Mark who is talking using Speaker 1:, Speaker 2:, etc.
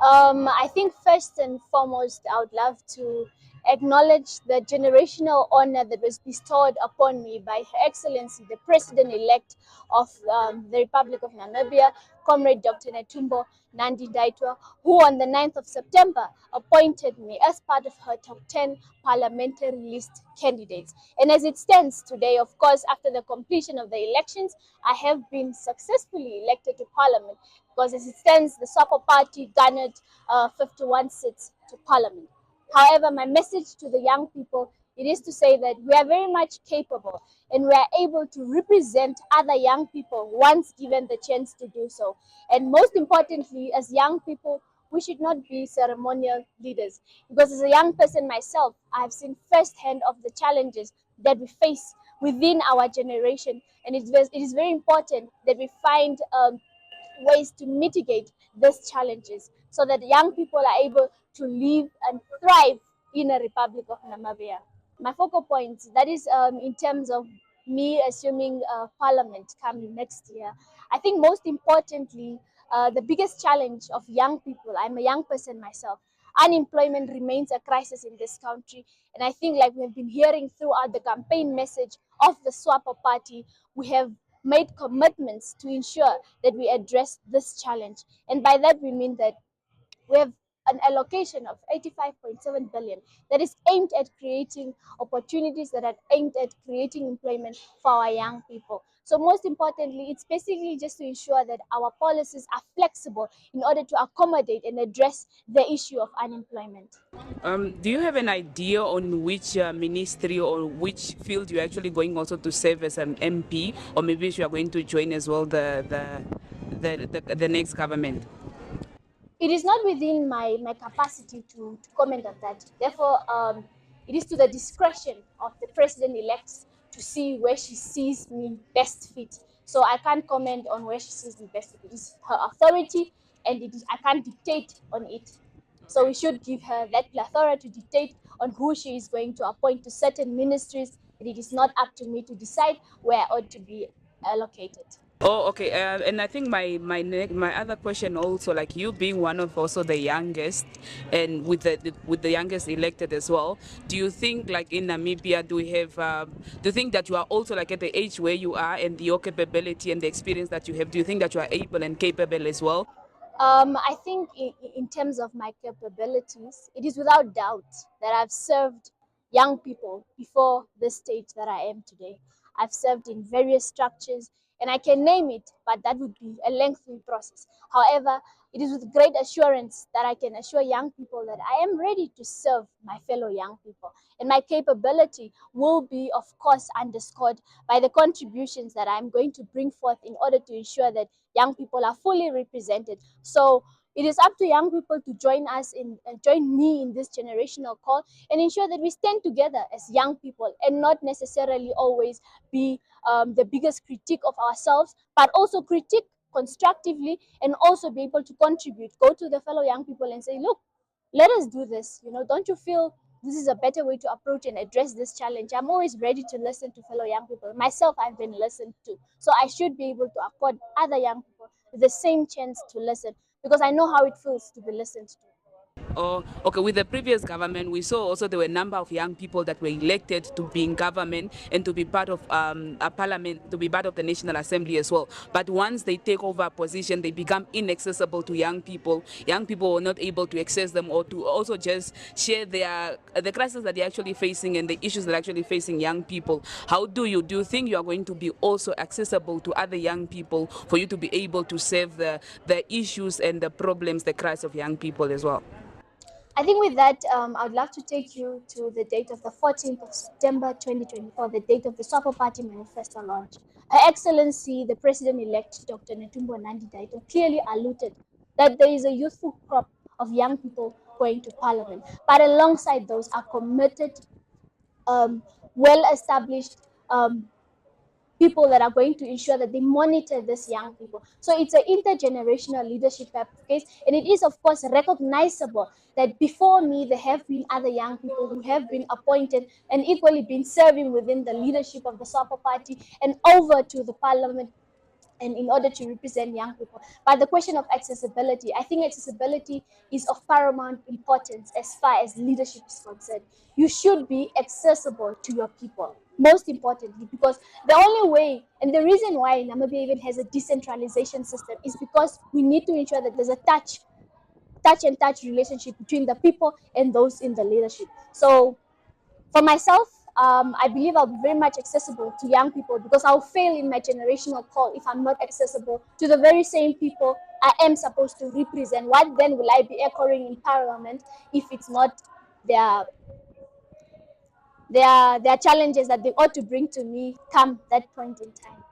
Speaker 1: I think first and foremost, I would love to acknowledge the generational honor that was bestowed upon me by Her Excellency, the President-elect of the Republic of Namibia, Comrade Dr. Netumbo Nandi-Ndaitwah, who on the 9th of September appointed me as part of her top 10 parliamentary list candidates. And as it stands today, of course, after the completion of the elections, I have been successfully elected to parliament because as it stands, the SWAPO party garnered 51 seats to parliament. However, my message to the young people, it is to say that we are very much capable and we are able to represent other young people once given the chance to do so. And most importantly, as young people, we should not be ceremonial leaders. Because as a young person myself, I have seen firsthand of the challenges that we face within our generation. And it is very important that we find ways to mitigate these challenges so that young people are able to live and thrive in a Republic of Namibia. My focal points, that is in terms of me assuming parliament come next year. I think most importantly, the biggest challenge of young people, I'm a young person myself, unemployment remains a crisis in this country. And I think like we've been hearing throughout the campaign message of the SWAPO party, we have made commitments to ensure that we address this challenge. And by that, we mean that we have an allocation of 85.7 billion that is aimed at creating opportunities, that are aimed at creating employment for our young people. So most importantly, it's basically just to ensure that our policies are flexible in order to accommodate and address the issue of unemployment.
Speaker 2: Do you have an idea on which ministry or which field you're actually going also to serve as an MP, or maybe if you are going to join as well the next government?
Speaker 1: It is not within my capacity to comment on that. Therefore, it is to the discretion of the president-elect to see where she sees me best fit. So I can't comment on where she sees me best fit. It is her authority, and I can't dictate on it. So we should give her that authority to dictate on who she is going to appoint to certain ministries. And it is not up to me to decide where I ought to be allocated.
Speaker 2: Oh, okay. And I think my other question also, like you being one of also the youngest, and with the youngest elected as well, do you think like in Namibia do we have? Do you think that you are also like at the age where you are and your capability and the experience that you have? Do you think that you are able and capable as well?
Speaker 1: I think in terms of my capabilities, it is without doubt that I've served young people before this stage that I am today. I've served in various structures, and I can name it, but that would be a lengthy process. However, it is with great assurance that I can assure young people that I am ready to serve my fellow young people. And my capability will be, of course, underscored by the contributions that I'm going to bring forth in order to ensure that young people are fully represented. So it is up to young people to join me in this generational call and ensure that we stand together as young people and not necessarily always be the biggest critique of ourselves, but also critique constructively and also be able to contribute. Go to the fellow young people and say, look, let us do this. Don't you feel this is a better way to approach and address this challenge? I'm always ready to listen to fellow young people. Myself, I've been listened to. So I should be able to accord other young people the same chance to listen because I know how it feels to be listened to.
Speaker 2: Oh, okay. With the previous government, we saw also there were a number of young people that were elected to be in government and to be part of a parliament, to be part of the National Assembly as well. But once they take over a position, they become inaccessible to young people. Young people were not able to access them or to also just share the crisis that they're actually facing and the issues that are actually facing young people. How do you think you are going to be also accessible to other young people for you to be able to serve the issues and the problems, the cries of young people as well?
Speaker 1: I think with that, I'd love to take you to the date of the 14th of September 2024, the date of the SWAPO Party Manifesto launch. Her Excellency, the President-elect, Dr. Netumbo Nandi-Ndaitwah, clearly alluded that there is a youthful crop of young people going to Parliament. But alongside those are committed, um, well-established people that are going to ensure that they monitor these young people. So it's an intergenerational leadership type of case. And it is, of course, recognizable that before me, there have been other young people who have been appointed and equally been serving within the leadership of the SWAPO party and over to the parliament and in order to represent young people. But the question of accessibility, I think accessibility is of paramount importance as far as leadership is concerned. You should be accessible to your people, most importantly, because the only way and the reason why Namibia even has a decentralization system is because we need to ensure that there's a touch relationship between the people and those in the leadership. So for myself, I believe I'll be very much accessible to young people because I'll fail in my generational call if I'm not accessible to the very same people I am supposed to represent. What then will I be echoing in parliament if it's not their their challenges that they ought to bring to me come that point in time?